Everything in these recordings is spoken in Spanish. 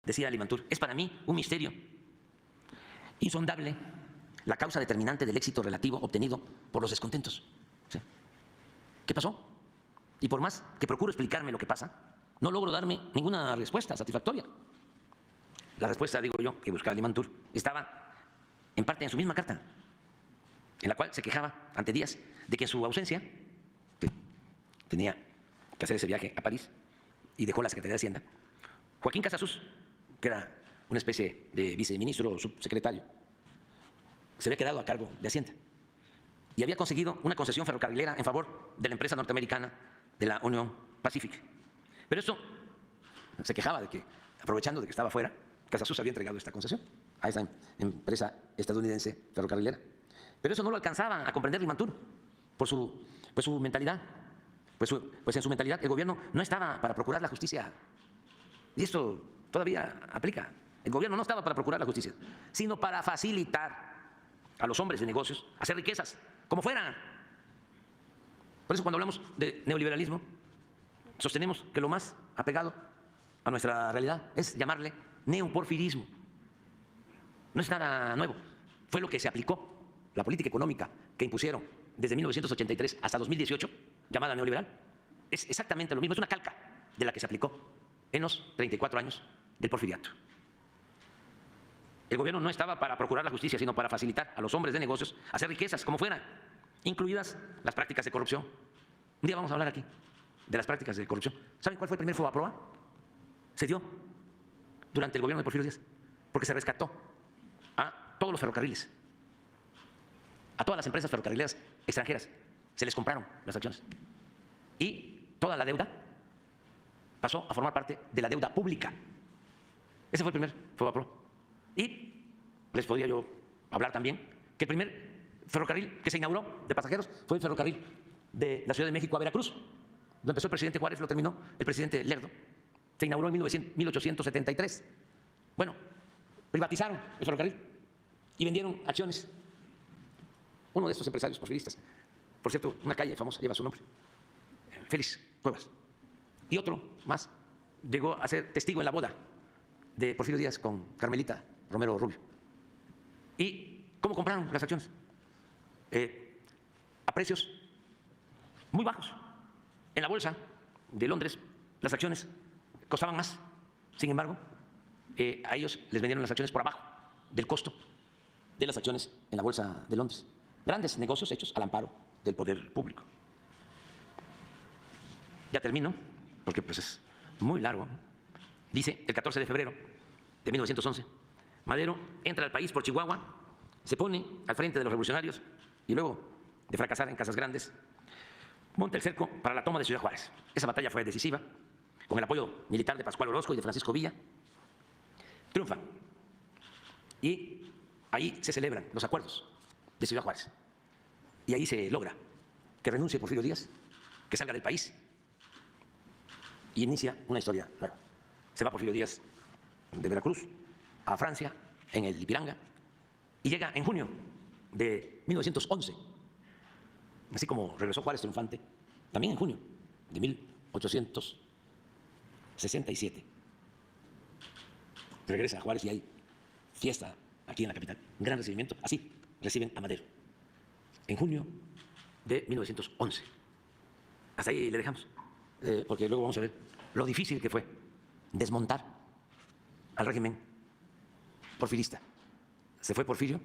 Decía Limantur, es para mí un misterio insondable la causa determinante del éxito relativo obtenido por los descontentos. ¿Sí? ¿Qué pasó? Y por más que procuro explicarme lo que pasa, no logro darme ninguna respuesta satisfactoria. La respuesta, digo yo, que buscaba Limantur, estaba en parte en su misma carta, en la cual se quejaba ante Díaz de que en su ausencia, que tenía que hacer ese viaje a París y dejó la Secretaría de Hacienda, Joaquín Casasus, que era una especie de viceministro o subsecretario, se había quedado a cargo de Hacienda y había conseguido una concesión ferrocarrilera en favor de la empresa norteamericana de la Union Pacific. Pero esto se quejaba de que, aprovechando de que estaba fuera, Casasus había entregado esta concesión a esa empresa estadounidense ferrocarrilera. Pero eso no lo alcanzaba a comprender Limantur por su mentalidad. Pues en su mentalidad el gobierno no estaba para procurar la justicia. Y esto todavía aplica. El gobierno no estaba para procurar la justicia, sino para facilitar a los hombres de negocios hacer riquezas, como fuera. Por eso cuando hablamos de neoliberalismo, sostenemos que lo más apegado a nuestra realidad es llamarle neoporfirismo. No es nada nuevo. Fue lo que se aplicó, la política económica que impusieron desde 1983 hasta 2018, llamada neoliberal. Es exactamente lo mismo, es una calca de la que se aplicó en los 34 años del porfiriato. El gobierno no estaba para procurar la justicia, sino para facilitar a los hombres de negocios hacer riquezas, como fueran, incluidas las prácticas de corrupción. Un día vamos a hablar aquí de las prácticas de corrupción. ¿Saben cuál fue el primer Fobaproa? Se dio durante el gobierno de Porfirio Díaz, porque se rescató a todos los ferrocarriles, a todas las empresas ferrocarrileras extranjeras, se les compraron las acciones y toda la deuda pasó a formar parte de la deuda pública. Ese fue el primer Fobaproa. Y les podría yo hablar también que el primer ferrocarril que se inauguró de pasajeros fue el ferrocarril de la Ciudad de México a Veracruz. Lo empezó el presidente Juárez, lo terminó el presidente Lerdo. Se inauguró en 1873. Bueno, privatizaron el ferrocarril y vendieron acciones. Uno de estos empresarios porfiristas, por cierto, una calle famosa lleva su nombre, Félix Cuevas, y otro más llegó a ser testigo en la boda de Porfirio Díaz con Carmelita Romero Rubio. ¿Y cómo compraron las acciones? A precios muy bajos. En la bolsa de Londres las acciones costaban más. Sin embargo, a ellos les vendieron las acciones por abajo del costo de las acciones en la bolsa de Londres. Grandes negocios hechos al amparo del poder público. Ya termino, porque pues es muy largo. Dice, el 14 de febrero de 1911, Madero entra al país por Chihuahua, se pone al frente de los revolucionarios y luego de fracasar en Casas Grandes, monta el cerco para la toma de Ciudad Juárez. Esa batalla fue decisiva, con el apoyo militar de Pascual Orozco y de Francisco Villa. Triunfa. Y ahí se celebran los acuerdos de Ciudad Juárez. Y ahí se logra que renuncie Porfirio Díaz, que salga del país y inicia una historia nueva. Se va Porfirio Díaz de Veracruz a Francia, en el Ipiranga, y llega en junio de 1911, así como regresó Juárez triunfante, también en junio de 1867. Regresa a Juárez y hay fiesta aquí en la capital, un gran recibimiento, así reciben a Madero, en junio de 1911. Hasta ahí le dejamos, porque luego vamos a ver lo difícil que fue desmontar al régimen porfirista. Se fue Porfirio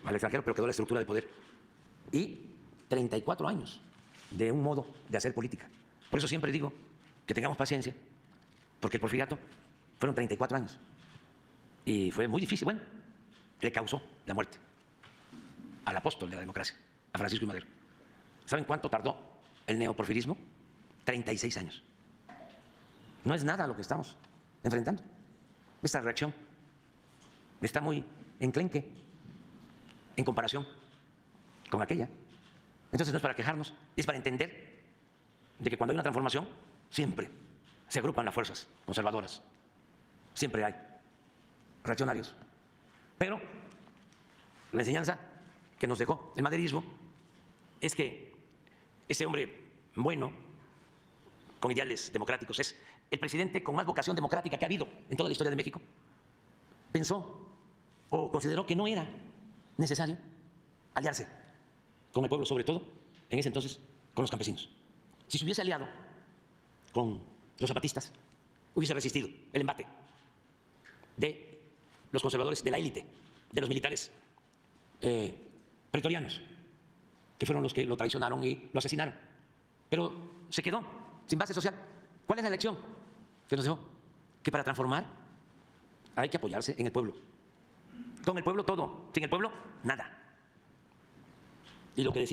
al extranjero, pero quedó la estructura de poder. Y 34 años de un modo de hacer política. Por eso siempre digo que tengamos paciencia, porque el porfiriato fueron 34 años. Y fue muy difícil. Bueno, le causó la muerte al apóstol de la democracia, a Francisco I. Madero. ¿Saben cuánto tardó el neoporfirismo? 36 años. No es nada lo que estamos enfrentando. Esta reacción está muy enclenque en comparación con aquella. Entonces no es para quejarnos, es para entender de que cuando hay una transformación siempre se agrupan las fuerzas conservadoras, siempre hay reaccionarios. Pero la enseñanza que nos dejó el maderismo es que ese hombre bueno, con ideales democráticos, es el presidente con más vocación democrática que ha habido en toda la historia de México, pensó o consideró que no era necesario aliarse con el pueblo, sobre todo en ese entonces con los campesinos. Si se hubiese aliado con los zapatistas, hubiese resistido el embate de los conservadores, de la élite, de los militares pretorianos, que fueron los que lo traicionaron y lo asesinaron. Pero se quedó sin base social. ¿Cuál es la lección que nos dejó? Que para transformar hay que apoyarse en el pueblo. Con el pueblo todo, sin el pueblo nada. Y lo que decía